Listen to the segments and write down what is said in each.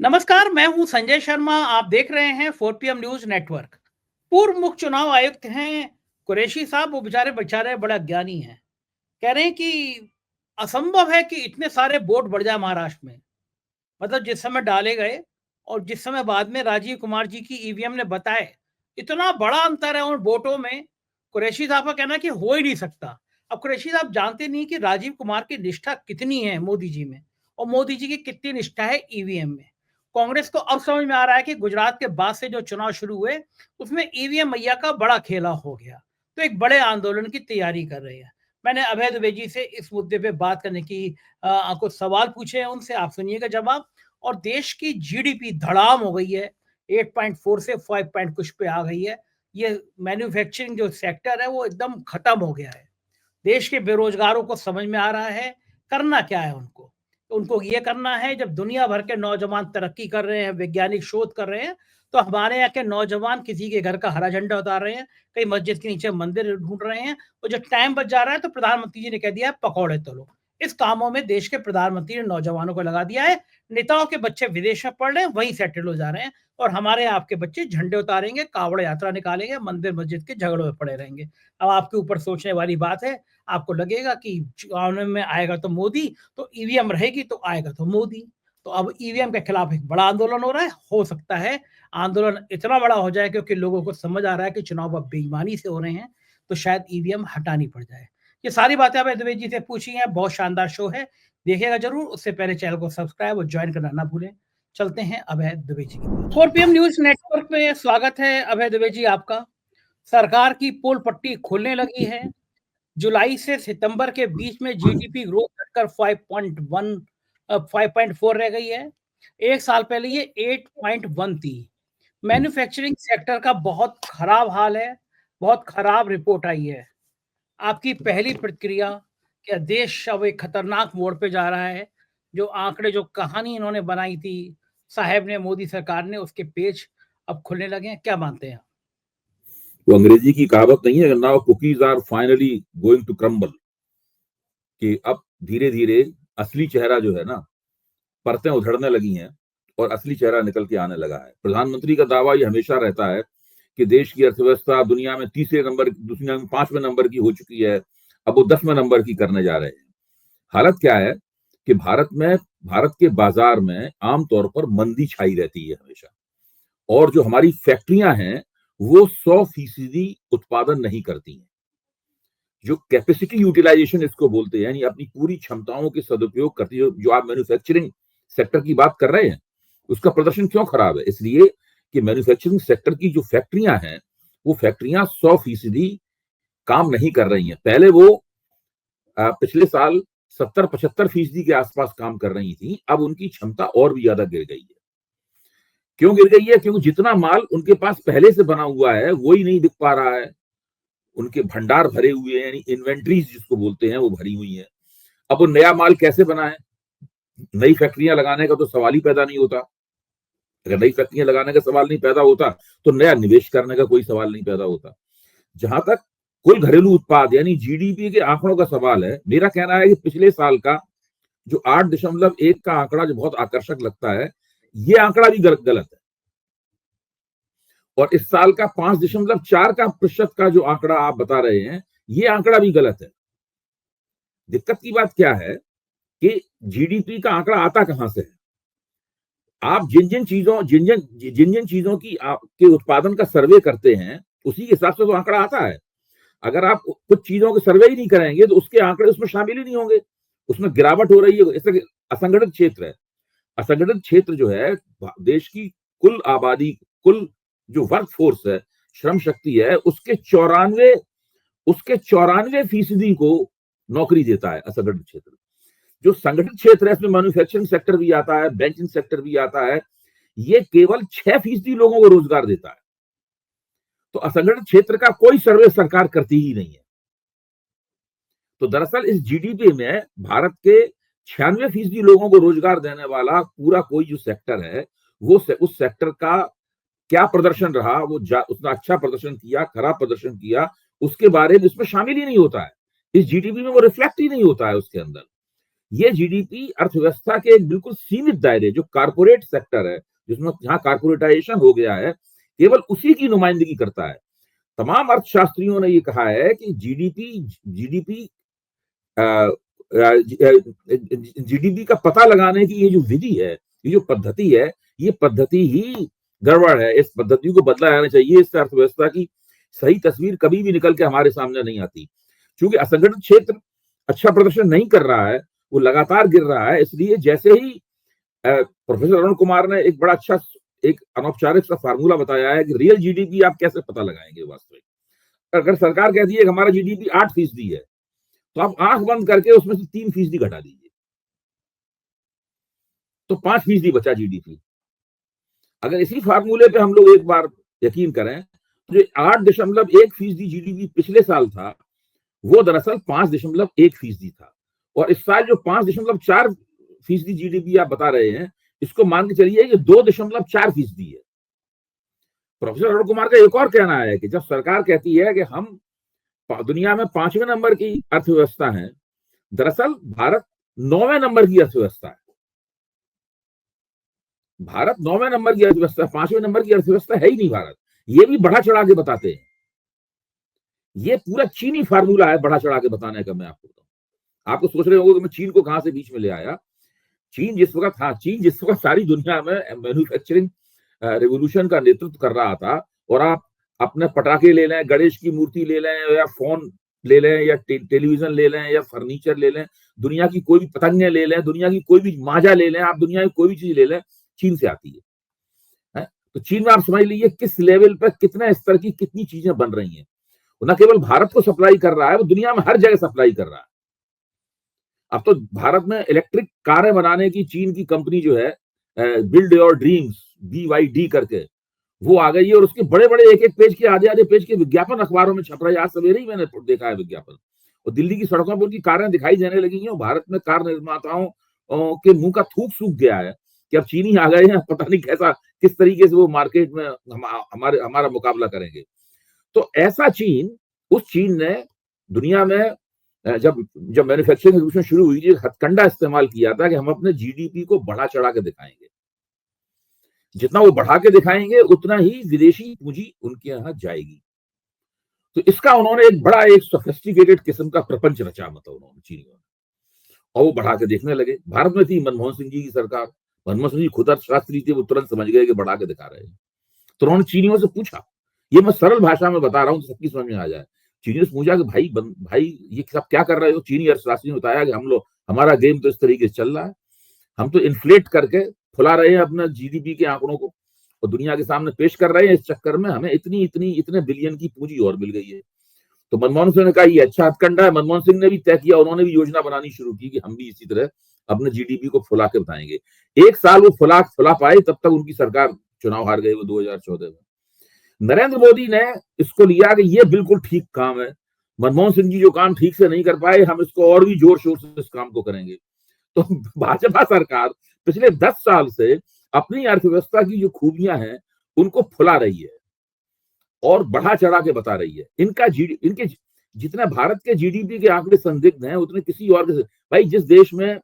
नमस्कार, मैं हूं संजय शर्मा। आप देख रहे हैं 4 PM न्यूज नेटवर्क। पूर्व मुख्य चुनाव आयुक्त हैं कुरैशी साहब। वो बेचारे बेचारे बड़ा ज्ञानी हैं। कह रहे हैं कि असंभव है कि इतने सारे वोट बढ़ जाए महाराष्ट्र में। मतलब जिस समय डाले गए और जिस समय बाद में राजीव कुमार जी की ईवीएम ने बताए, इतना बड़ा अंतर है उन वोटों में। कुरैशी साहब का कहना है कि हो ही नहीं सकता। अब कुरैशी साहब जानते नहीं कि राजीव कुमार की निष्ठा कितनी है मोदी जी में, और मोदी जी की कितनी निष्ठा है ईवीएम में। कांग्रेस को अब समझ में आ रहा है कि गुजरात के बाद से जो चुनाव शुरू हुए, उसमें ईवीएम मैया का बड़ा खेला हो गया। तो एक बड़े आंदोलन की तैयारी कर रहे हैं। मैंने अभय दुबे जी से इस मुद्दे पे बात करने की कुछ सवाल पूछे हैं उनसे, आप सुनिएगा जवाब। और देश की जीडीपी धड़ाम हो गई है, 8.4 से 5 पॉइंट कुछ पे आ गई है। ये मैन्युफैक्चरिंग जो सेक्टर है वो एकदम खत्म हो गया है। देश के बेरोजगारों को समझ में आ रहा है करना क्या है उनको। तो उनको ये करना है, जब दुनिया भर के नौजवान तरक्की कर रहे हैं, वैज्ञानिक शोध कर रहे हैं, तो हमारे यहाँ के नौजवान किसी के घर का हरा झंडा उतार रहे हैं, कई मस्जिद के नीचे मंदिर ढूंढ रहे हैं। और जब टाइम बच जा रहा है तो प्रधानमंत्री जी ने कह दिया है पकौड़े तलो। इस कामों में देश के प्रधानमंत्री ने नौजवानों को लगा दिया है। नेताओं के बच्चे विदेश में पढ़ रहे हैं, वहीं सेटल हो जा रहे हैं। और हमारे आपके बच्चे झंडे उतारेंगे, कावड़ यात्रा निकालेंगे, मंदिर मस्जिद के झगड़ों में पड़े रहेंगे। अब आपके ऊपर सोचने वाली बात है। आपको लगेगा कि चुनाव में आएगा तो मोदी, तो ईवीएम रहेगी तो आएगा तो मोदी। तो अब ईवीएम के खिलाफ एक बड़ा आंदोलन हो रहा है। हो सकता है आंदोलन इतना बड़ा हो जाए क्योंकि लोगों को समझ आ रहा है कि चुनाव अब बेईमानी से हो रहे हैं, तो शायद ईवीएम हटानी पड़ जाए। ये सारी बातें अभय द्विवेदी जी से पूछी हैं। बहुत शानदार शो है, देखिएगा जरूर। उससे पहले चैनल को सब्सक्राइब और ज्वाइन करना ना भूलें। चलते हैं अभय द्विवेदी जी के पास। 4 PM न्यूज नेटवर्क में स्वागत है अभय द्विवेदी जी आपका। सरकार की पोल पट्टी खोलने लगी है। जुलाई से सितंबर के बीच में जीडीपी ग्रोथ घटकर 5.1 5.4 रह गई है। एक साल पहले ये 8.1 थी। मैन्युफैक्चरिंग सेक्टर का बहुत खराब हाल है, बहुत खराब रिपोर्ट आई है। आपकी पहली प्रतिक्रिया, क्या देश अब एक खतरनाक मोड़ पे जा रहा है? जो आंकड़े, जो कहानी इन्होंने बनाई थी साहब ने, मोदी सरकार ने, उसके पेज अब खुलने लगे हैं, क्या मानते हैं? वो अंग्रेजी की कहावत नहीं है, now cookies are finally going to crumble, कि अब धीरे धीरे असली चेहरा जो है ना, परतें उधड़ने लगी हैं और असली चेहरा निकल के आने लगा है। प्रधानमंत्री का दावा ये हमेशा रहता है कि देश की अर्थव्यवस्था दुनिया में तीसरे नंबर, दुनिया में 5वें नंबर की हो चुकी है, अब वो 10वें नंबर की करने जा रहे हैं। हालत क्या है कि भारत के बाजार में आमतौर पर मंदी छाई रहती है हमेशा, और जो हमारी फैक्ट्रियां हैं वो 100% उत्पादन नहीं करती हैं। जो कैपेसिटी यूटिलाइजेशन इसको बोलते हैं, यानी अपनी पूरी क्षमताओं के सदुपयोग करती है। जो आप मैन्युफैक्चरिंग सेक्टर की बात कर रहे हैं, उसका प्रदर्शन क्यों खराब है? इसलिए कि मैन्युफैक्चरिंग सेक्टर की जो फैक्ट्रियां हैं, वो फैक्ट्रियां 100% काम नहीं कर रही हैं। पहले वो पिछले साल 70-75% के आसपास काम कर रही थी, अब उनकी क्षमता और भी ज्यादा गिर गई है। क्यों गिर गई है? क्योंकि जितना माल उनके पास पहले से बना हुआ है वो ही नहीं बिक पा रहा है। उनके भंडार भरे हुए हैं, यानी इन्वेंट्रीज जिसको बोलते हैं, वो भरी हुई है। अब वो नया माल कैसे बनाए? नई फैक्ट्रियां लगाने का तो सवाल ही पैदा नहीं होता। अगर नई फैक्ट्रियां लगाने का सवाल नहीं पैदा होता तो नया निवेश करने का कोई सवाल नहीं पैदा होता। जहां तक कुल घरेलू उत्पाद यानी जीडीपी के आंकड़ों का सवाल है, मेरा कहना है कि पिछले साल का जो 8.1 का आंकड़ा जो बहुत आकर्षक लगता है, ये आंकड़ा भी गलत है। और इस साल का 5.4 का प्रतिशत का जो आंकड़ा आप बता रहे हैं, ये आंकड़ा भी गलत है। दिक्कत की बात क्या है कि जीडीपी का आंकड़ा आता कहां से है? आप जिन जिन चीजों की आपके उत्पादन का सर्वे करते हैं, उसी के हिसाब से तो आंकड़ा आता है। अगर आप कुछ चीजों के सर्वे ही नहीं करेंगे तो उसके आंकड़े उसमें शामिल ही नहीं होंगे। उसमें गिरावट हो रही है, इससे असंगठित क्षेत्र है। असंगठित क्षेत्र जो है, देश की कुल आबादी, कुल जो वर्क फोर्स है, श्रम शक्ति है, उसके 94% को नौकरी देता है असंगठित क्षेत्र। जो संगठित क्षेत्र है, इसमें मैन्युफैक्चरिंग सेक्टर भी आता है, बैंकिंग सेक्टर भी आता है, ये केवल 6% लोगों को रोजगार देता है। तो असंगठित क्षेत्र का कोई सर्वे सरकार करती ही नहीं है। तो दरअसल इस जीडीपी में भारत के 96% लोगों को रोजगार देने वाला पूरा कोई जो सेक्टर है, वो उस सेक्टर का क्या प्रदर्शन रहा, वो उसने अच्छा प्रदर्शन किया, खराब प्रदर्शन किया, उसके बारे में इसमें शामिल ही नहीं होता है। इस जीडीपी में वो रिफ्लेक्ट ही नहीं होता है उसके अंदर। ये जीडीपी अर्थव्यवस्था के एक बिल्कुल सीमित दायरे, जो कारपोरेट सेक्टर है, जिसमें जहां कारपोरेटाइजेशन हो गया है, केवल उसी की नुमाइंदगी करता है। तमाम अर्थशास्त्रियों ने ये कहा है कि जीडीपी जीडीपी का पता लगाने की ये जो विधि है, ये जो पद्धति है, ये पद्धति ही गड़बड़ है। इस पद्धति को बदला जाना चाहिए। इससे अर्थव्यवस्था की सही तस्वीर कभी भी निकल के हमारे सामने नहीं आती। क्योंकि असंगठित क्षेत्र अच्छा प्रदर्शन नहीं कर रहा है, वो लगातार गिर रहा है। इसलिए जैसे ही प्रोफेसर अरुण कुमार ने एक बड़ा अच्छा, एक अनौपचारिक सा फार्मूला बताया है कि रियल जीडीपी आप कैसे पता लगाएंगे वास्तविक। अगर सरकार कहती है कि हमारा जीडीपी 8% है, तो आप आंख बंद करके उसमें से 3% घटा दीजिए, तो 5% बचा जीडीपी। अगर इसी फार्मूले पे हम लोग एक बार यकीन करें, तो जो 8.1% जीडीपी पिछले साल था, वो दरअसल 5.1% था। और इस साल जो 5.4% जीडीपी आप बता रहे हैं, इसको मान के चलिए ये 2.4% है। प्रोफेसर अरुण कुमार का एक और कहना है कि जब सरकार कहती है कि हम दुनिया में 5वें नंबर की अर्थव्यवस्था है, दरअसल भारत 9वें नंबर की अर्थव्यवस्था है। भारत 9वें नंबर की अर्थव्यवस्था, 5वें नंबर की अर्थव्यवस्था है ही नहीं भारत। ये भी बढ़ा चढ़ा के बताते हैं। ये पूरा चीनी फार्मूला है बढ़ा चढ़ा के बताने का। मैं आपको बताऊं, आपको सोच रहे होंगे कि मैं चीन को कहां से बीच में ले आया। चीन जिस वक्त सारी दुनिया में मैन्युफैक्चरिंग रेवोल्यूशन का नेतृत्व कर रहा था, और आप अपने पटाखे ले लें, गणेश की मूर्ति ले लें, या फोन ले लें, या टेलीविजन ले लें, या फर्नीचर ले लें, दुनिया की कोई भी पतंगें ले लें, दुनिया की कोई भी माजा ले लें, आप दुनिया की कोई भी चीज ले लें, चीन से आती है। तो चीन में आप समझ लीजिए किस लेवल पर, कितने स्तर की कितनी चीजें बन रही हैं। न केवल भारत को सप्लाई कर रहा है, वो दुनिया में हर जगह सप्लाई कर रहा है। अब तो भारत में इलेक्ट्रिक कारें बनाने की चीन की कंपनी जो है, बिल्ड योर ड्रीम्स, BYD करके, वो आ गई है। और उसके बड़े बड़े एक एक पेज के, आधे आधे पेज के विज्ञापन अखबारों में छप रहे हैं। आज सवेरे ही मैंने देखा है विज्ञापन। और दिल्ली की सड़कों पर उनकी कारें दिखाई देने लगी हैं। भारत में कार निर्माताओं के मुंह का थूक सूख गया है कि अब चीनी आ गए हैं, पता नहीं कैसा, किस तरीके से वो मार्केट में हमारा मुकाबला करेंगे। तो ऐसा चीन, उस चीन ने दुनिया में जब मैन्युफैक्चरिंग रेवोल्यूशन शुरू हुई, एक हथकंडा इस्तेमाल किया था कि हम अपने जीडीपी को बढ़ा चढ़ा के दिखाएंगे। जितना वो बढ़ा के दिखाएंगे, उतना ही विदेशी पूंजी उनके यहां जाएगी। तो इसका उन्होंने एक सोफिस्टिकेटेड किस्म का प्रपंच रचा, मतलब उन्होंने, चीनियों ने, और वो बढ़ा के देखने लगे। भारत में थी मनमोहन सिंह जी की सरकार। मनमोहन सिंह जी खुद अर्थशास्त्री थे, वो तुरंत समझ गए कि बढ़ा के दिखा रहे हैं। तो उन्होंने चीनियों से पूछा, ये मैं सरल भाषा में बता रहा हूं, सबकी समझ में आ जाए। चीनियों से पूछा कि भाई ये सब क्या कर रहे हो। चीनी अर्थशास्त्री ने बताया कि हमारा गेम तो इस तरीके से चल रहा है, हम तो इन्फ्लेट करके फुला रहे हैं अपने जीडीपी के आंकड़ों को, और दुनिया के सामने पेश कर रहे हैं। इस चक्कर में हमें इतने बिलियन की पूंजी और मिल गई है। तो मनमोहन सिंह ने कहा ये अच्छा हथकंडा है। मनमोहन सिंह ने भी तय किया, उन्होंने भी योजना बनानी शुरू की कि हम भी इसी तरह अपने जीडीपी को फुला के बताएंगे। एक साल वो फुला पाए, तब तक उनकी सरकार चुनाव हार गई वो 2014 में। नरेंद्र मोदी ने इसको लिया कि ये बिल्कुल ठीक काम है। मनमोहन सिंह जी जो काम ठीक से नहीं कर पाए, हम इसको और भी जोर शोर से इस काम को करेंगे। तो भाजपा सरकार पिछले 10 साल से अपनी अर्थव्यवस्था की जो खूबियां हैं, उनको फुला रही है और बढ़ा चढ़ा के बता रही है। इनके जितने भारत के जीडीपी के आंकड़े संदिग्ध हैं, उतने किसी और के। भाई, जिस देश में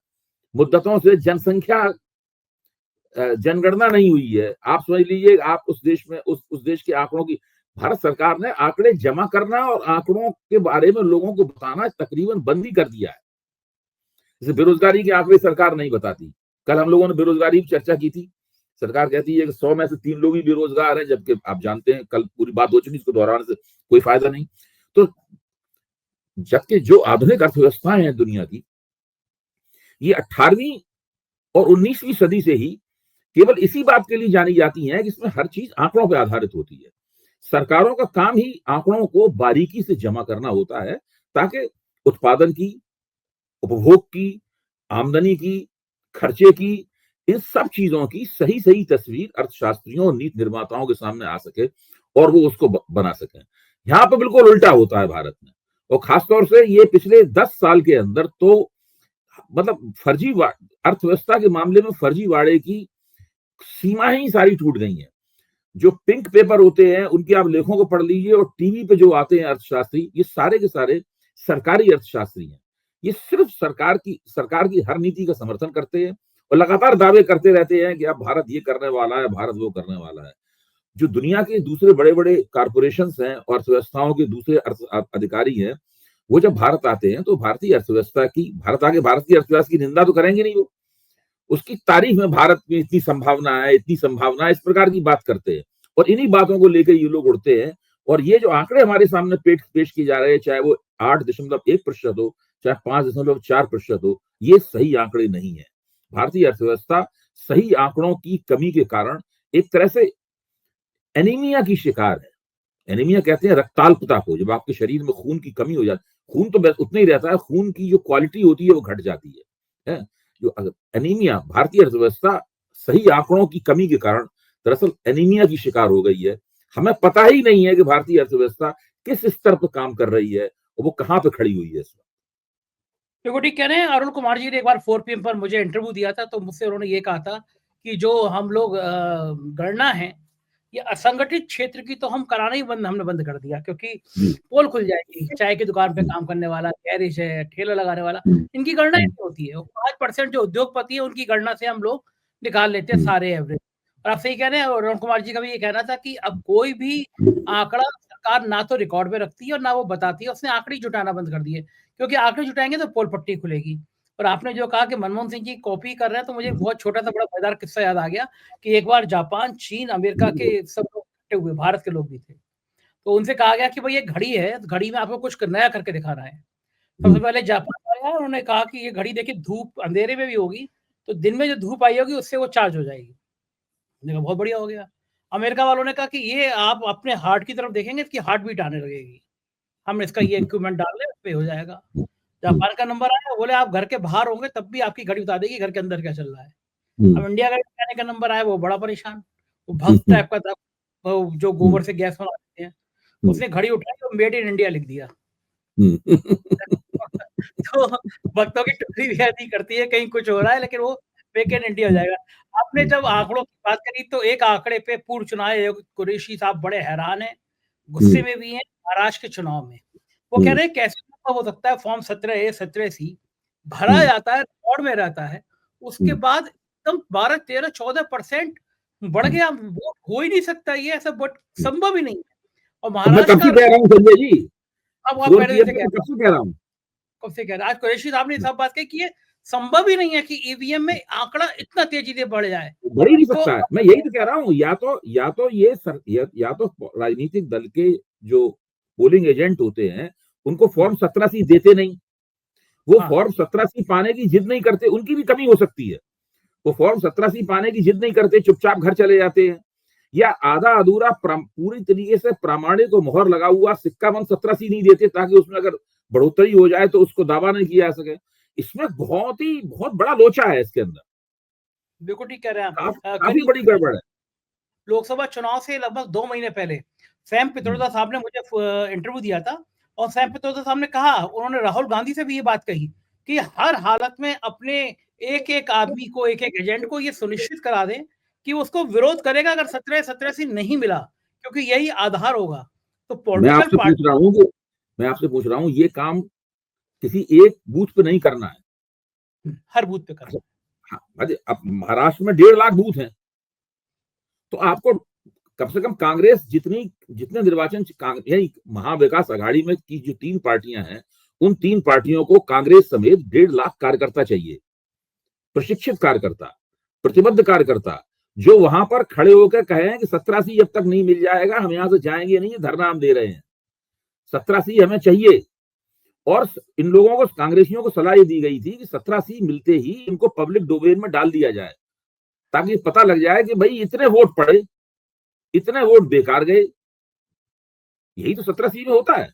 मुद्दतों से जनगणना नहीं हुई है, आप समझ लीजिए, आप उस देश में उस देश के आंकड़ों की, भारत सरकार ने आंकड़े जमा करना और आंकड़ों के बारे में लोगों को बताना तकरीबन बंद ही कर दिया है। जैसे बेरोजगारी के आंकड़े सरकार नहीं बताती। कल हम लोगों ने बेरोजगारी की चर्चा की थी। सरकार कहती है कि 100 में से 3 लोग ही बेरोजगार हैं, जबकि आप जानते हैं कल पूरी बात हो चुकी, इसको दोहराने से कोई फायदा नहीं। तो जबकि जो आधुनिक अर्थव्यवस्थाएं हैं दुनिया की, ये 18वीं और 19वीं सदी से ही केवल इसी बात के लिए जानी जाती हैं कि इसमें हर चीज आंकड़ों पर आधारित होती है। सरकारों का काम ही आंकड़ों को बारीकी से जमा करना होता है, ताकि उत्पादन की, उपभोग की, आमदनी की, खर्चे की, इन सब चीजों की सही सही तस्वीर अर्थशास्त्रियों और नीति निर्माताओं के सामने आ सके और वो उसको बना सके। यहाँ पे बिल्कुल उल्टा होता है भारत में, और खासतौर से ये पिछले 10 साल के अंदर तो मतलब फर्जी अर्थव्यवस्था के मामले में फर्जीवाड़े की सीमा ही सारी टूट गई है। जो पिंक पेपर होते हैं, उनके आप लेखों को पढ़ लीजिए, और टीवी पे जो आते हैं अर्थशास्त्री, ये सारे के सारे सरकारी अर्थशास्त्री हैं। ये सिर्फ सरकार की हर नीति का समर्थन करते हैं और लगातार दावे करते रहते हैं कि अब भारत ये करने वाला है, भारत वो करने वाला है। जो दुनिया के दूसरे बड़े बड़े कॉर्पोरेशंस हैं, अर्थव्यवस्थाओं के दूसरे अधिकारी हैं, वो जब भारत आते हैं तो भारत की अर्थव्यवस्था की निंदा तो करेंगे नहीं, वो उसकी तारीफ में भारत में इतनी संभावना है, इतनी संभावना है, इस प्रकार की बात करते हैं। और इन्हीं बातों को लेकर ये लोग उड़ते हैं। और ये जो आंकड़े हमारे सामने पेश किए जा रहे हैं, चाहे वो 8.1% हो, चाहे 5.4% हो, ये सही आंकड़े नहीं है। भारतीय अर्थव्यवस्था सही आंकड़ों की कमी के कारण एक तरह से एनीमिया की शिकार है। एनीमिया कहते हैं रक्ताल्पता को, जब आपके शरीर में खून की कमी हो जाती, खून तो उतना ही रहता है, खून की जो क्वालिटी होती है वो घट जाती है। जो एनीमिया, भारतीय अर्थव्यवस्था सही आंकड़ों की कमी के कारण दरअसल एनीमिया की शिकार हो गई है। हमें पता ही नहीं है कि भारतीय अर्थव्यवस्था किस स्तर पर काम कर रही है और वो कहां पे खड़ी हुई है इस वक्त। देखो ठीक कह रहे हैं। अरुण कुमार जी ने एक बार 4 PM पर मुझे इंटरव्यू दिया था, तो मुझसे उन्होंने ये कहा था कि जो हम लोग गणना है, ये असंगठित क्षेत्र की तो हम कराना ही हमने बंद कर दिया, क्योंकि पोल खुल जाएगी। चाय की दुकान पे काम करने वाला, गैरेज है, ठेला लगाने वाला, इनकी गणना ऐसी होती है। 5% जो उद्योगपति है उनकी गणना से हम लोग निकाल लेते हैं सारे एवरेज। और आप सही कह रहे हैं। और अरुण कुमार जी का भी ये कहना था कि अब कोई भी आंकड़ा सरकार ना तो रिकॉर्ड में रखती है और ना वो बताती है। उसने आंकड़े जुटाना बंद कर दिए, क्योंकि आंकड़े जुटाएंगे तो पोल पट्टी खुलेगी। और आपने जो कहा कि मनमोहन सिंह जी कॉपी कर रहे हैं, तो मुझे बहुत छोटा सा बड़ा मजेदार किस्सा याद आ गया कि एक बार जापान, चीन, अमेरिका के सब लोग इकट्ठे हुए, भारत के लोग भी थे। तो उनसे कहा गया कि भाई ये घड़ी है, घड़ी में आपको कुछ नया करके दिखाना है। सबसे पहले जापान आया, उन्होंने कहा कि ये घड़ी देखिए धूप अंधेरे में भी होगी, तो दिन में जो धूप आई होगी उससे वो चार्ज हो जाएगी। देखा बहुत बढ़िया हो गया। अमेरिका वालों ने कहा कि ये आप अपने हार्ट की तरफ देखेंगे, इसकी हार्ट बीट आने लगेगी, हम इसका ये इक्विपमेंट डाल लें, पे हो जाएगा। जापान का नंबर आया, बोले आप घर के बाहर होंगे तब भी आपकी घड़ी बता देगी घर के अंदर क्या चल रहा है। अब इंडिया का नंबर आया, वो बड़ा परेशान, वो भक्त टाइप का था, वो जो गोबर से गैस बनाते हैं, उसने घड़ी उठाई और मेड इन इंडिया लिख दिया। तो भक्तों की टुकड़ी भी ऐसी करती है, कहीं कुछ हो रहा है लेकिन वो मेक इन इंडिया हो जाएगा। आपने जब आंकड़ों की बात करी तो एक आंकड़े पे पूर्व चुनाव आयोग कुरैशी साहब बड़े हैरान हैं, गुस्से में भी हैं। महाराष्ट्र के चुनाव में वो कह रहे हैं कैसे हो सकता है फॉर्म 17A 17C भरा जाता है, रिकॉर्ड में रहता है, उसके बाद एकदम 12, 13, 14% बढ़ गया, वोट हो ही नहीं सकता, ये ऐसा वोट संभव ही नहीं है। और महाराष्ट्र कब से कह रहा हूँ संजय जी, अब आप पहले से कब से कह रहा हूँ, कब से कह रहा है। आज कुरैशी साहब ने सब बात कही कि ये संभव ही नहीं है कि ईवीएम में आंकड़ा इतना तेजी से बढ़ जाए। बढ़ ही नहीं सकता है। मैं यही तो कह रहा हूँ, या तो राजनीतिक दल के जो पोलिंग एजेंट होते हैं उनको फॉर्म 17C देते नहीं, वो फॉर्म 17C पाने की जिद नहीं करते, उनकी भी कमी हो सकती है। वो फॉर्म 17C पाने की जिद नहीं करते, चुपचाप घर चले जाते हैं, या आधा अधूरा पूरी तरीके से प्रामाणिक को मोहर लगा हुआ सिक्का 17C नहीं देते, ताकि उसमें अगर बढ़ोतरी हो जाए तो उसको दावा नहीं किया जा सके। इसमें बहुत बड़ा लोचा है इसके अंदर, बिल्कुल ठीक कह रहे हैं आप। काफी बड़ी गड़बड़ है। लोकसभा चुनाव से लगभग 2 महीने पहले सैम पित्रोदा साहब ने मुझे इंटरव्यू दिया था, और सैम पित्रोदा साहब ने कहा, उन्होंने राहुल गांधी से भी ये बात कही कि हर हालत में अपने एक आदमी को, एक एजेंट को ये सुनिश्चित करा दें कि उसको विरोध करेगा अगर 17 नहीं मिला, क्योंकि यही आधार होगा। तो मैं आपसे पूछ रहा हूँ ये काम किसी एक बूथ पे नहीं करना है, हर बूथ पे करना है। अब महाराष्ट्र में 1.5 लाख बूथ हैं, तो आपको कम से कम कांग्रेस जितने निर्वाचन यानी महाविकास आघाड़ी में की जो 3 पार्टियां हैं, उन 3 पार्टियों को कांग्रेस समेत 1.5 लाख कार्यकर्ता चाहिए, प्रशिक्षित कार्यकर्ता, प्रतिबद्ध कार्यकर्ता, जो वहां पर खड़े होकर कहें कि 17C जब तक नहीं मिल जाएगा हम यहां से जाएंगे नहीं, धरना हम दे रहे हैं, 17C हमें चाहिए। और इन लोगों को, कांग्रेसियों को सलाह दी गई थी कि 17C मिलते ही इनको पब्लिक डोमेन में डाल दिया जाए, ताकि पता लग जाए कि भाई इतने वोट पड़े, इतने वोट बेकार गए। यही तो 17C में होता है।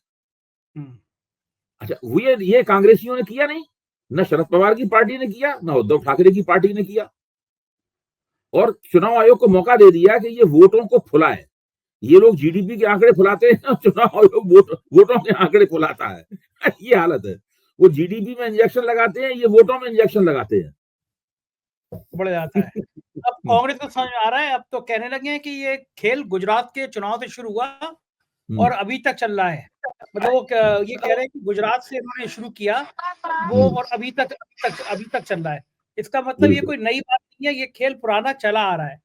अच्छा, ये कांग्रेसियों ने किया नहीं, न शरद पवार की पार्टी ने किया, न उद्धव ठाकरे की पार्टी ने किया, और चुनाव आयोग को मौका दे दिया कि ये वोटों को फुलाए। ये लोग जीडीपी के आंकड़े फुलाते हैं, चुनाव आयोग वोटों के आंकड़े फुलाता है। ये हालत है, वो जीडीपी में इंजेक्शन लगाते हैं, ये वोटों में इंजेक्शन लगाते हैं, बढ़ जाता है। अब कांग्रेस को समझ में आ रहा है, अब तो कहने लगे हैं कि ये खेल गुजरात के चुनाव से शुरू हुआ और अभी तक चल रहा है। मतलब वो ये कह रहे हैं कि गुजरात से इन्होंने शुरू किया वो और अभी तक चल रहा है। इसका मतलब ये कोई नई बात नहीं है, ये खेल पुराना चला आ रहा है,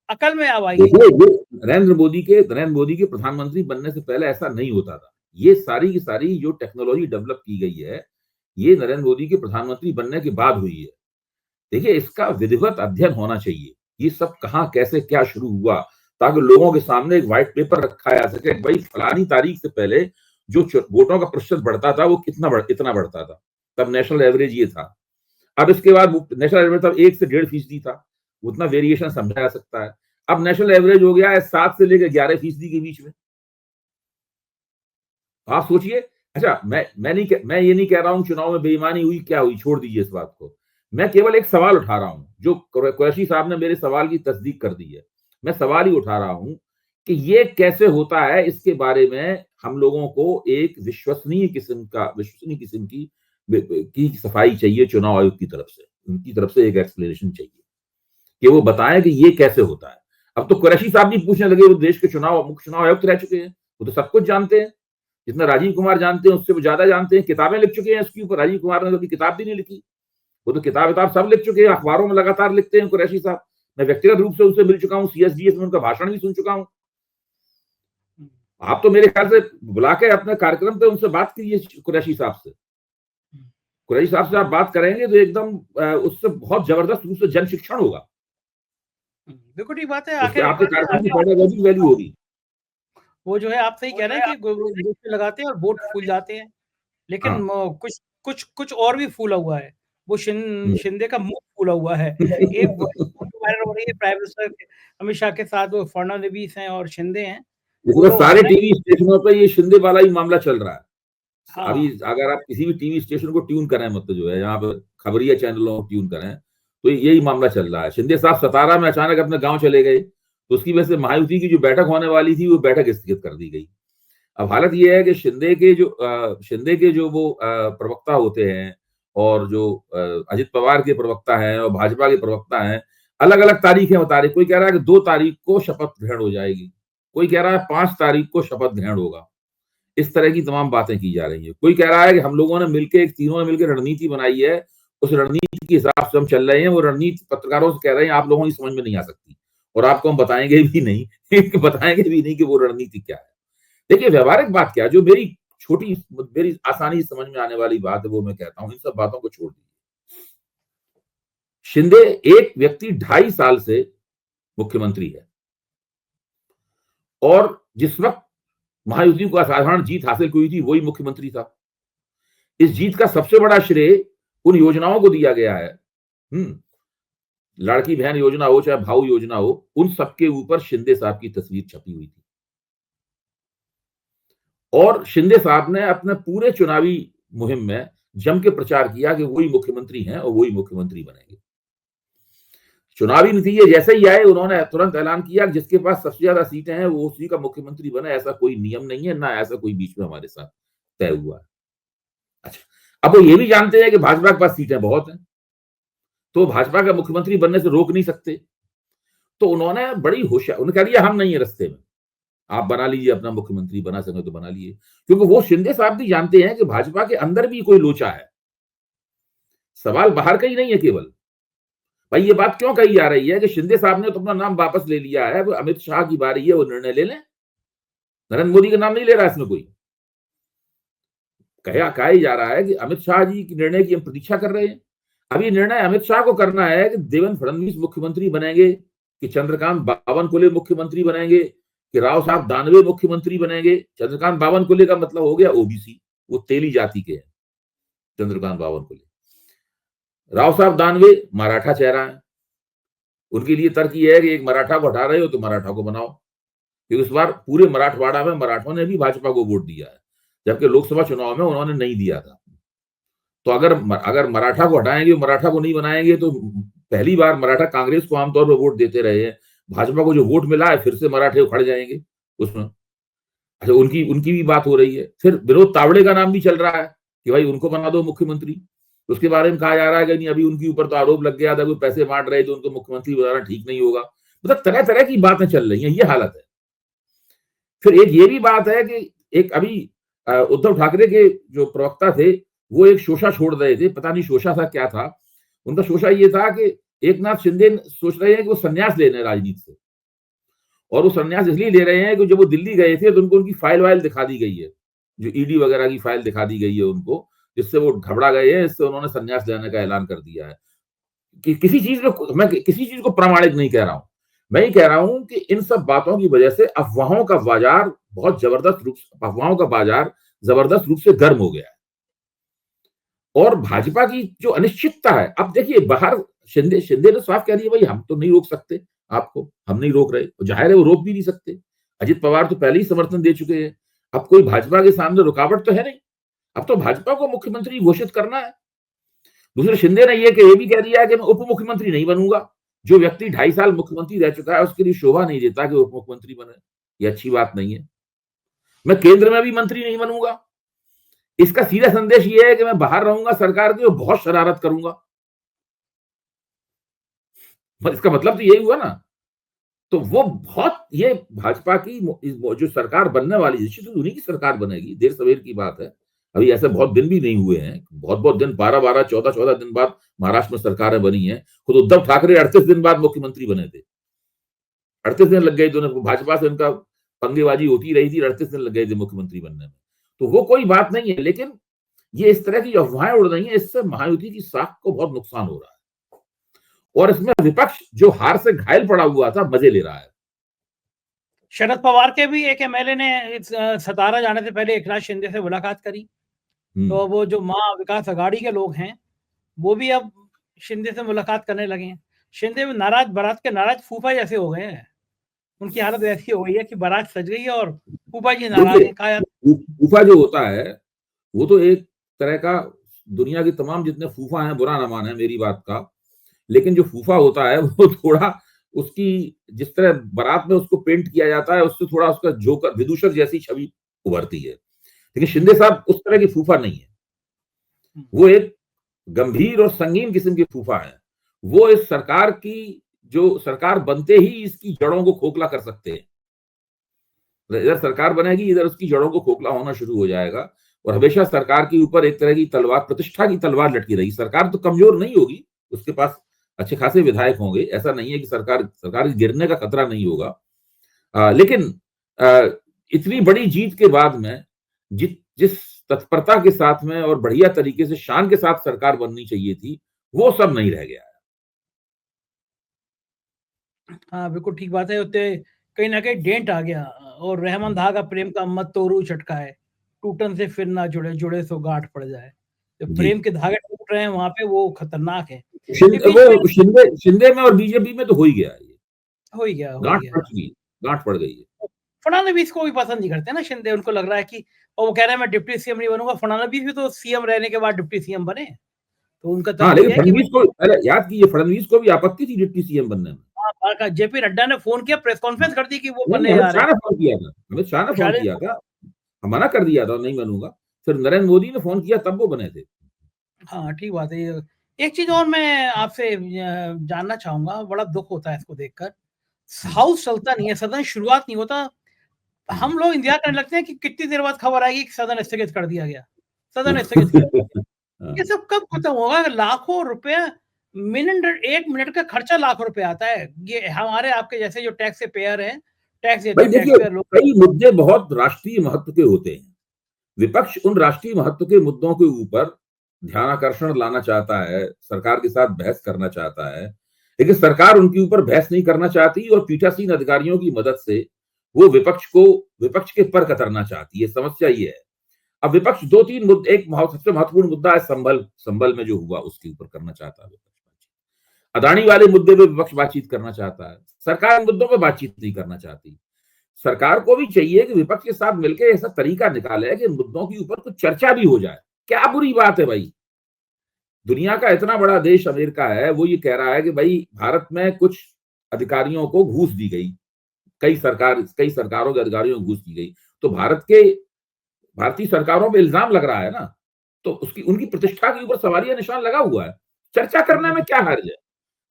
अकल में अब आई है। देखिए, ये नरेंद्र मोदी के प्रधानमंत्री बनने से पहले ऐसा नहीं होता था। ये सारी की सारी जो टेक्नोलॉजी डेवलप की गई है, ये नरेंद्र मोदी के प्रधानमंत्री बनने के बाद हुई है। देखिए, इसका विधिवत अध्ययन होना चाहिए, ये सब कहाँ कैसे क्या शुरू हुआ, ताकि लोगों के सामने एक व्हाइट पेपर रखा जा सके, भाई फलानी तारीख से पहले जो वोटों का प्रतिशत बढ़ता था वो इतना बढ़ता था, तब नेशनल एवरेज ये था। अब इसके बाद नेशनल एवरेज तब 1 से 1.5% था, उतना वेरिएशन समझा जा सकता है। अब नेशनल एवरेज हो गया है 7 से लेकर 11% के बीच में। आप सोचिए। अच्छा, मैं ये नहीं कह रहा हूं चुनाव में बेईमानी हुई, क्या हुई, छोड़ दीजिए इस बात को। मैं केवल एक सवाल उठा रहा हूं, जो कुरैशी साहब ने मेरे सवाल की तस्दीक कर दी है। मैं सवाल ही उठा रहा हूं कि ये कैसे होता है, इसके बारे में हम लोगों को एक विश्वसनीय किस्म की सफाई चाहिए चुनाव आयोग की तरफ से, उनकी तरफ से एक एक्सप्लेनेशन चाहिए कि वो बताएं कि ये कैसे होता है। अब तो कुरैशी साहब भी पूछने लगे, वो देश के मुख्य चुनाव आयुक्त रह चुके हैं, वो तो सब कुछ जानते हैं, जितना राजीव कुमार जानते हैं उससे वो ज्यादा जानते हैं, किताबें लिख चुके हैं इसके ऊपर। राजीव कुमार ने कभी किताब भी नहीं लिखी, वो तो किताब सब लिख चुके हैं, अखबारों में लगातार लिखते हैं कुरैशी साहब। मैं व्यक्तिगत रूप से उनसे मिल चुका हूँ, CSDS में उनका भाषण भी सुन चुका हूँ। आप तो मेरे ख्याल से बुला के अपने कार्यक्रम पे उनसे बात कीजिए कुरैशी साहब से। कुरैशी साहब से आप बात करेंगे तो एकदम उससे बहुत जबरदस्त रूप से जन शिक्षण होगा। बिल्कुल ठीक बात है। आखिर आपके कार्यक्रम की पेडागॉजिक वैल्यू होगी। वो जो है आप सही कह रहे हैं कि लगाते हैं और वोट फूल जाते हैं, लेकिन कुछ और भी फूला हुआ है। वो शिंदे का मुंह फूला हुआ है। एक वायरल हो रही है प्राइम मिनिस्टर अमित शाह के साथ, वो फडणवीस हैं और शिंदे हैं। इसमें सारे टीवी स्टेशनों पे ये शिंदे वाला ही मामला चल रहा है। हाँ। अभी अगर आप किसी भी टीवी स्टेशन को ट्यून करें, मतलब जो है यहाँ पे खबरिया चैनलों को ट्यून करें, तो यही मामला चल रहा है। शिंदे साहब सतारा में अचानक अपने गांव चले गए, तो उसकी वजह से महायुति की जो बैठक होने वाली थी वो बैठक स्थगित कर दी गई। अब हालत ये है कि शिंदे के जो वो प्रवक्ता होते हैं, और जो अजित पवार के प्रवक्ता हैं और भाजपा के प्रवक्ता हैं, अलग अलग तारीखें बता रहे। कोई कह रहा है कि 2 तारीख को शपथ ग्रहण हो जाएगी, कोई कह रहा है 5 तारीख को शपथ ग्रहण होगा। इस तरह की तमाम बातें की जा रही है। कोई कह रहा है कि हम लोगों ने मिलकर, तीनों ने मिलकर रणनीति बनाई है, उस रणनीति के हिसाब से हम चल रहे हैं। वो रणनीति पत्रकारों से कह रहे हैं आप लोगों की समझ में नहीं आ सकती, और आपको हम बताएंगे भी नहीं कि वो रणनीति क्या है। देखिए, व्यवहारिक बात क्या है, जो मेरी आसानी से समझ में आने वाली बात है, वो मैं कहता हूं, इन सब बातों को छोड़ दीजिए। शिंदे एक व्यक्ति 2.5 साल से मुख्यमंत्री है, और जिस वक्त महायुति को असाधारण जीत हासिल हुई थी वही मुख्यमंत्री था। इस जीत का सबसे बड़ा श्रेय उन योजनाओं को दिया गया है, लड़की बहन योजना हो चाहे भाऊ योजना हो, उन सबके ऊपर शिंदे साहब की तस्वीर छपी हुई थी। और शिंदे साहब ने अपने पूरे चुनावी मुहिम में जम के प्रचार किया कि वही मुख्यमंत्री हैं और वही मुख्यमंत्री बनेंगे। चुनावी नतीजे जैसे ही आए, उन्होंने तुरंत ऐलान किया कि जिसके पास सबसे ज्यादा सीटें हैं वो उसी का मुख्यमंत्री बने। ऐसा कोई नियम नहीं है, ना ऐसा कोई बीच में हमारे साथ तय हुआ है। अच्छा, अब वो ये भी जानते हैं कि भाजपा के पास सीटें बहुत हैं, तो भाजपा का मुख्यमंत्री बनने से रोक नहीं सकते। तो उन्होंने बड़ी होशियार, उन्होंने कह दिया हम नहीं है रस्ते में, आप बना लीजिए अपना मुख्यमंत्री, बना सके तो बना लीजिए। क्योंकि वो शिंदे साहब भी जानते हैं कि भाजपा के अंदर भी कोई लोचा है, सवाल बाहर का ही नहीं है केवल। भाई ये बात क्यों कही जा रही है कि शिंदे साहब ने तो अपना नाम वापस ले लिया है, वो अमित शाह की बारी है, वो निर्णय ले लें। नरेंद्र मोदी का नाम नहीं ले रहा इसमें कोई। कहा ही जा रहा है कि अमित शाह जी के निर्णय की हम प्रतीक्षा कर रहे हैं। अभी निर्णय अमित शाह को करना है कि देवेंद्र फडणवीस मुख्यमंत्री बनेंगे, कि चंद्रकांत बावनकुले मुख्यमंत्री बनेंगे, कि राव साहब दानवे मुख्यमंत्री बनेंगे। चंद्रकांत बावनकुले का मतलब हो गया ओबीसी, वो तेली जाति के हैं चंद्रकांत बावनकुले। राव साहब दानवे मराठा चेहरा है, उनके लिए तर्क यह है कि एक मराठा को हटा रहे हो तो मराठा को बनाओ, क्योंकि इस बार पूरे मराठवाड़ा में मराठों ने भी भाजपा को वोट दिया है, जबकि लोकसभा चुनाव में उन्होंने नहीं दिया था। तो अगर मराठा को हटाएंगे, मराठा को नहीं बनाएंगे, तो पहली बार मराठा कांग्रेस को आमतौर पर वोट देते रहे हैं, भाजपा को जो वोट मिला है फिर से मराठे उखड़ जाएंगे उसमें। अच्छा, उनकी भी बात हो रही है। फिर विनोद तावड़े का नाम भी चल रहा है कि भाई उनको बना दो मुख्यमंत्री। उसके बारे में कहा जा रहा है कि नहीं, अभी उनके ऊपर तो आरोप लग गया था, कोई पैसे बांट रहे तो उनको मुख्यमंत्री बनाना ठीक नहीं होगा। मतलब तरह तरह की बातें चल रही हैं, ये हालत है। फिर एक ये भी बात है कि एक अभी उद्धव ठाकरे के जो प्रवक्ता थे वो एक शोषा छोड़ रहे थे, पता नहीं शोषा था क्या था। उनका शोषा ये था कि एकनाथ शिंदे सोच रहे हैं कि वो संन्यास ले रहे हैं राजनीति से, और वो संन्यास इसलिए ले रहे हैं कि जब वो दिल्ली गए थे तो उनको उनकी फाइल वाइल दिखा दी गई है, जो ईडी वगैरह की फाइल दिखा दी गई है उनको, जिससे वो घबरा गए हैं, इससे उन्होंने संन्यास लेने का ऐलान कर दिया है। कि किसी चीज में मैं किसी चीज को प्रामाणिक नहीं कह रहा हूं, मैं ही कह रहा हूं कि इन सब बातों की वजह से अफवाहों का बाजार बहुत जबरदस्त रूप से, अफवाहों का बाजार जबरदस्त रूप से गर्म हो गया है। और भाजपा की जो अनिश्चितता है, अब देखिए बाहर शिंदे शिंदे ने साफ कह दिया भाई हम तो नहीं रोक सकते आपको, हम नहीं रोक रहे, जाहिर है वो रोक भी नहीं सकते। अजित पवार तो पहले ही समर्थन दे चुके हैं, अब कोई भाजपा के सामने रुकावट तो है नहीं, अब तो भाजपा को मुख्यमंत्री घोषित करना है। दूसरे शिंदे ने ये भी कह दिया है कि मैं उप मुख्यमंत्री नहीं बनूंगा। जो व्यक्ति 2.5 साल मुख्यमंत्री रह चुका है उसके लिए शोभा नहीं देता कि उप मुख्यमंत्री बने, ये अच्छी बात नहीं है। मैं केंद्र में भी मंत्री नहीं बनूंगा, इसका सीधा संदेश ये है कि मैं बाहर रहूंगा सरकार की और बहुत शरारत करूंगा। इसका मतलब तो यही हुआ ना। तो वो बहुत, ये भाजपा की जो सरकार बनने वाली, निश्चित उन्हीं की सरकार बनेगी, देर सवेर की बात है। अभी ऐसे बहुत दिन भी नहीं हुए हैं, बहुत दिन, 12 14 दिन बाद महाराष्ट्र में सरकारें बनी हैं। खुद उद्धव ठाकरे 38 दिन बाद मुख्यमंत्री बने थे, 38 दिन लग गए थे, भाजपा से उनका पंगेबाजी होती रही थी, 38 दिन लग गए थे मुख्यमंत्री बनने में। तो वो कोई बात नहीं है, लेकिन ये इस तरह की अफवाहें उड़ रही हैं, इससे महायुति की साख को बहुत नुकसान हो रहा है, और इसमें विपक्ष जो हार से घायल पड़ा हुआ था मजे ले रहा है। शरद पवार के भी एक एमएलए ने सतारा जाने से पहले एकनाथ शिंदे से मुलाकात करी, तो वो जो मां विकास अघाड़ी के लोग हैं वो भी अब शिंदे से मुलाकात करने लगे हैं। शिंदे भी नाराज, बारात के नाराज फूफा जैसे हो गए हैं, उनकी हालत ऐसी हो गई है कि बारात सज गई है और फूफा जी नाराज हैं। कहा फूफा जो होता है वो तो एक तरह का, दुनिया के तमाम जितने फूफा हैं, बुरा ना माने मेरी बात का, लेकिन जो फूफा होता है वो थोड़ा, उसकी जिस तरह बारात में उसको पेंट किया जाता है उससे थोड़ा उसका जोकर, विदूषक जैसी छवि उभरती है। लेकिन शिंदे साहब उस तरह की फूफा नहीं है, वो एक गंभीर और संगीन किस्म के फूफा है। वो इस सरकार की, जो सरकार बनते ही इसकी जड़ों को खोखला कर सकते हैं। इधर सरकार बनेगी, इधर उसकी जड़ों को खोखला होना शुरू हो जाएगा, और हमेशा सरकार के ऊपर एक तरह की तलवार, प्रतिष्ठा की तलवार लटकी रही। सरकार तो कमजोर नहीं होगी, उसके पास अच्छे खासे विधायक होंगे, ऐसा नहीं है कि सरकार के गिरने का खतरा नहीं होगा। लेकिन इतनी बड़ी जीत के बाद में जिस तत्परता के साथ में और बढ़िया तरीके से, शान के साथ सरकार बननी चाहिए थी, वो सब नहीं रह गया है। हाँ बिल्कुल ठीक बात है, उत्ते कहीं ना कहीं डेंट आ गया। और रहमान धागा प्रेम का मत तोड़ू चटका है, टूटन से फिर ना जुड़े, जुड़े सो गांठ पड़ जाए। जो प्रेम के धागे टूट रहे हैं वहां पे, वो खतरनाक है। वो शिंदे में और बीजेपी में तो हो ही गया, ये हो ही गया, गांठ पड़ गई है। फडणवीस को भी पसंद नहीं करते ना शिंदे, उनको लग रहा है कि, और वो कह रहे हैं मैं डिप्टी सीएम नहीं बनूंगा। फडणवीस भी तो सीएम रहने के बाद डिप्टी सीएम बने, तो उनका हाँ, लेकिन फडणवीस को, याद कीजिए, फडणवीस को भी आपत्ति थी डिप्टी सीएम बनने में। जेपी नड्डा ने फोन किया, प्रेस कॉन्फ्रेंस कर दी कि वो बनने जा रहे हैं। अमित शाह ने फोन किया था, मना कर दिया था नहीं बनूंगा, फिर नरेंद्र मोदी ने फोन किया तब वो बने थे। हाँ ठीक बात है। एक चीज और मैं आपसे जानना चाहूंगा, बड़ा दुख होता है इसको देखकर, हाउस चलता नहीं है, सदन शुरुआत नहीं होता। हम लोग इंतजार करने लगते हैं कि कितनी देर बाद खबर आएगी कि सदन स्थगित कर दिया गया, सदन स्थगित कर दिया गया। ये सब कब खत्म होगा? लाखों रुपया मिनट, 1 मिनट का खर्चा लाखों रुपए आता है। ये हमारे आपके जैसे जो टैक्स से पेयर हैं, टैक्स लोग, कई मुद्दे बहुत राष्ट्रीय महत्व के होते हैं। विपक्ष उन राष्ट्रीय महत्व के मुद्दों के ऊपर ध्यानाकर्षण लाना चाहता है, सरकार के साथ बहस करना चाहता है, लेकिन सरकार उनके ऊपर बहस नहीं करना चाहती, और पीठासीन अधिकारियों की मदद से वो विपक्ष के पर कतरना चाहती है। समस्या ये है। अब विपक्ष 2-3 मुद्दे, एक सबसे महत्वपूर्ण मुद्दा है संभल में जो हुआ उसके ऊपर करना चाहता है विपक्ष। अदानी वाले मुद्दे पे विपक्ष बातचीत करना चाहता है, सरकार इन मुद्दों पे बातचीत नहीं करना चाहती। सरकार को भी चाहिए कि विपक्ष के साथ मिलकर ऐसा तरीका निकाले कि मुद्दों के ऊपर कुछ चर्चा भी हो जाए। क्या बुरी बात है भाई? दुनिया का इतना बड़ा देश अमेरिका है, वो ये कह रहा है कि भाई भारत में कुछ अधिकारियों को घूस दी गई, कई सरकारों के अधिकारियों को घूस दी गई, तो भारतीय सरकारों पे इल्जाम लग रहा है ना, तो उनकी प्रतिष्ठा के ऊपर सवालिया निशान लगा हुआ है। चर्चा करने में क्या हर्ज है?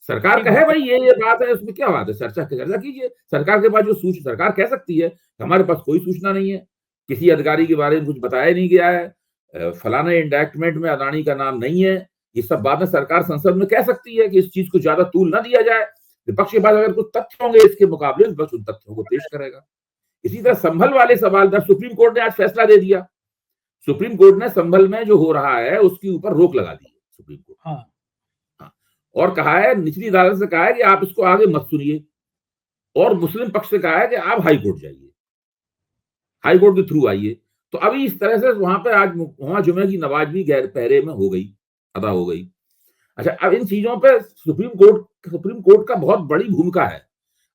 सरकार कहे भाई ये बात है, उसमें क्या बात है? चर्चा कीजिए। सरकार के पास जो सरकार कह सकती है हमारे पास कोई सूचना नहीं है, किसी अधिकारी के बारे में कुछ बताया नहीं गया है, फलाने इंडैक्टमेंट में अदानी का नाम नहीं है। ये सब बाद में सरकार संसद में कह सकती है कि इस चीज को ज्यादा तूल ना दिया जाए। विपक्ष के पास अगर कुछ तथ्य होंगे इसके मुकाबले, विपक्ष उन तथ्यों को पेश करेगा। इसी तरह संभल वाले सवाल पर सुप्रीम कोर्ट ने आज फैसला दे दिया। सुप्रीम कोर्ट ने संभल में जो हो रहा है उसके ऊपर रोक लगा दी है सुप्रीम कोर्ट। हाँ। और कहा है, निचली अदालत से कहा है कि आप इसको आगे मत सुनिए, और मुस्लिम पक्ष से कहा है कि आप हाई कोर्ट जाइए, हाई कोर्ट के थ्रू आइए। तो अभी इस तरह से वहां पे आज वहां जुमे की नमाज भी गैर पहरे में हो गई, अदा हो गई। अच्छा, अब इन चीजों पे सुप्रीम कोर्ट का बहुत बड़ी भूमिका है।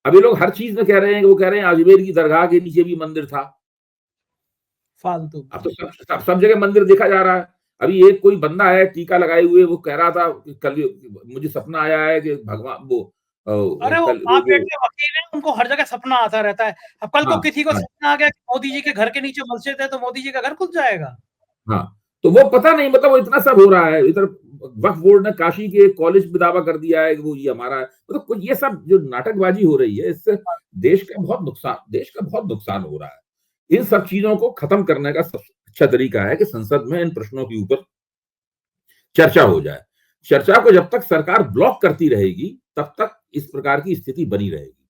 अभी लोग हर चीज में कह रहे हैं कि वो कह रहे हैं अजमेर की दरगाह के नीचे भी मंदिर था, फालतू। अब तो सब जगह मंदिर देखा जा रहा है। अभी एक कोई बंदा है टीका लगाए हुए, वो कह रहा था कल मुझे सपना आया है कि भगवान वो अरे वो बाप बेटे वकील है, उनको हर जगह सपना आता रहता है। अब कल को किसी को सपना आ गया कि मोदी जी के घर के नीचे मस्जिद है तो मोदी जी का घर खुल जाएगा। हाँ, तो वो पता नहीं, मतलब वो इतना सब हो रहा है। इधर वक्फ बोर्ड ने काशी के कॉलेज में दावा कर दिया है कि वो ये हमारा है। मतलब ये सब जो नाटकबाजी हो रही है, इससे देश का बहुत नुकसान हो रहा है। इन सब चीजों को खत्म करने का सबसे अच्छा तरीका है कि संसद में इन प्रश्नों के ऊपर चर्चा हो जाए। चर्चा को जब तक सरकार ब्लॉक करती रहेगी तब तक इस प्रकार की स्थिति बनी रहेगी।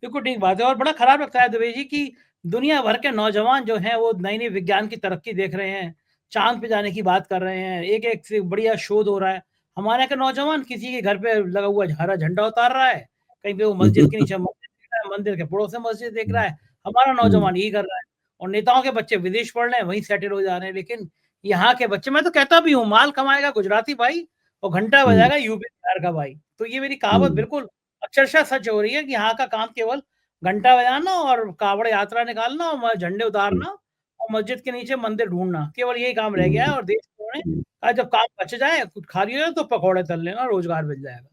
बिल्कुल ठीक बात है। और बड़ा खराब लगता है दुबे जी की दुनिया भर के नौजवान जो हैं वो नई नई विज्ञान की तरक्की देख रहे हैं, चांद पे जाने की बात कर रहे हैं, एक एक से बढ़िया शोध हो रहा है। हमारे के नौजवान किसी के घर पे लगा हुआ हरा झंडा उतार रहा है, कहीं पे वो मस्जिद के नीचे मंदिर देख रहा है, मंदिर के पड़ोस में मस्जिद देख रहा है। हमारा नौजवान यही कर रहा है। और नेताओं के बच्चे विदेश पढ़ रहे हैं, वहीं सेटल हो जा रहे हैं। लेकिन यहाँ के बच्चे, मैं तो कहता भी हूँ, माल कमाएगा गुजराती भाई और घंटा बजाएगा यूपी बिहार का भाई। तो ये मेरी कहावत बिल्कुल अक्षरशः सच हो रही है कि यहाँ का काम केवल घंटा बजाना और कावड़ यात्रा निकालना और झंडे उतारना और मस्जिद के नीचे मंदिर ढूंढना, केवल यही काम रह गया है। और देश में जब काम बच जाए, कुछ खा लिया तो पकौड़े तल लेना, रोजगार मिल जाएगा।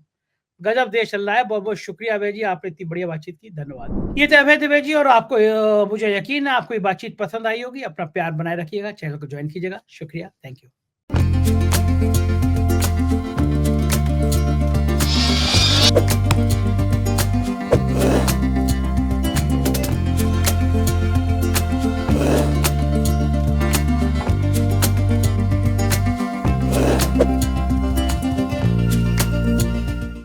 गजब देश चल रहा है। बहुत बहुत शुक्रिया अभय जी, आपने इतनी बढ़िया बातचीत की, धन्यवाद। ये थे अभय दिवे जी, और आपको मुझे यकीन है आपको ये बातचीत पसंद आई होगी। अपना प्यार बनाए रखिएगा, चैनल को ज्वाइन कीजिएगा। शुक्रिया, थैंक यू।